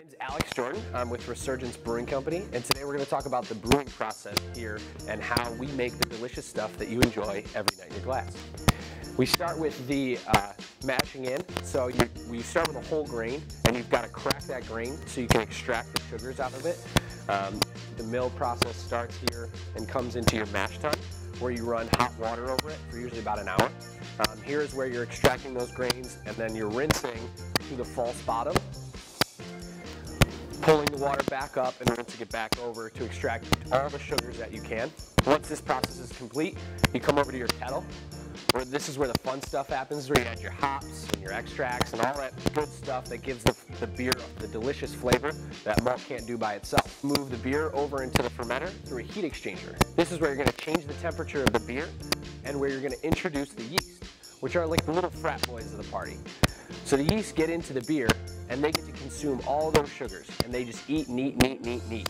name's Alex Jordan. I'm with Resurgence Brewing Company, and today we're going to talk about the brewing process here and how we make the delicious stuff that you enjoy every night in your glass. We start with the mashing in. So we start with a whole grain, and you've got to crack that grain so you can extract the sugars out of it. The mill process starts here and comes into your mash tun, where you run hot water over it for usually about an hour. Here is where you're extracting those grains, and then you're rinsing through the false bottom, pulling the water back up and rinsing it back over to extract all the sugars that you can. Once this process is complete, you come over to your kettle, where this is where the fun stuff happens, where you add your hops and your extracts and all that good stuff that gives the beer the delicious flavor that malt can't do by itself. Move the beer over into the fermenter through a heat exchanger. This is where you're going to change the temperature of the beer and where you're going to introduce the yeast, which are like the little frat boys of the party. So the yeast get into the beer and they get to consume all those sugars, and they just eat and eat and eat and eat and eat.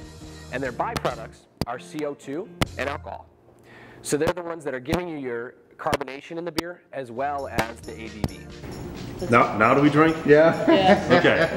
And their byproducts are CO2 and alcohol. So they're the ones that are giving you your carbonation in the beer as well as the ABV. Now do we drink? Yeah. Okay.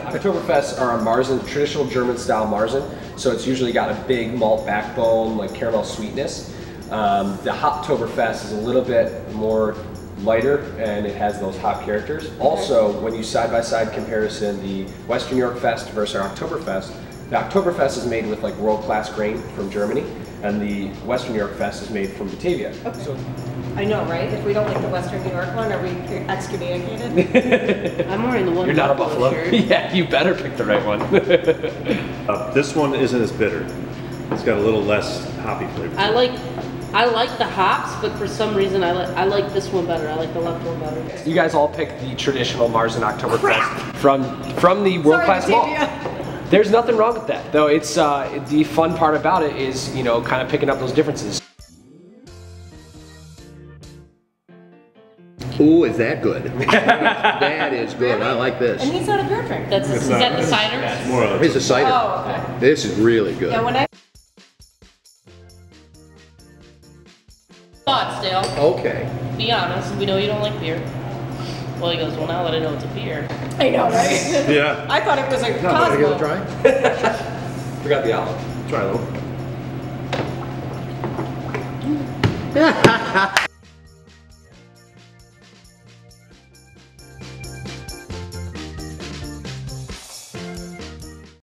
Oktoberfests are a Marzen, traditional German style Marzen. So it's usually got a big malt backbone, like caramel sweetness. The Hoptoberfest is a little bit more lighter, and it has those hop characters. Also, when you side-by-side comparison the Western York Fest versus our Oktoberfest, the Oktoberfest is made with like world-class grain from Germany, and the Western York Fest is made from Batavia. Okay. So, I know, right? If we don't like the Western New York one, are we excommunicated? I'm wearing the one. You're not a buffalo. Yeah, you better pick the right one. This one isn't as bitter. It's got a little less hoppy flavor. I like the hops, but for some reason I like this one better. I like the left one better. You guys all picked the traditional Marzen Oktoberfest from the world-class malt. There's nothing wrong with that, though. It's the fun part about it is, you know, kind of picking up those differences. Ooh, is that good? That is good. Really? I like this. And he's not a beer drinker. Is that the cider? It's more of It's a cider. Oh, okay. This is really good. Yeah, when I Thoughts, Dale. Okay. Be honest. We know you don't like beer. Well, he goes, well, now that I know it's a beer. I know, right? Yeah. I thought it was a No, want to give it a Cosmo. try? Forgot the olive. Try a little.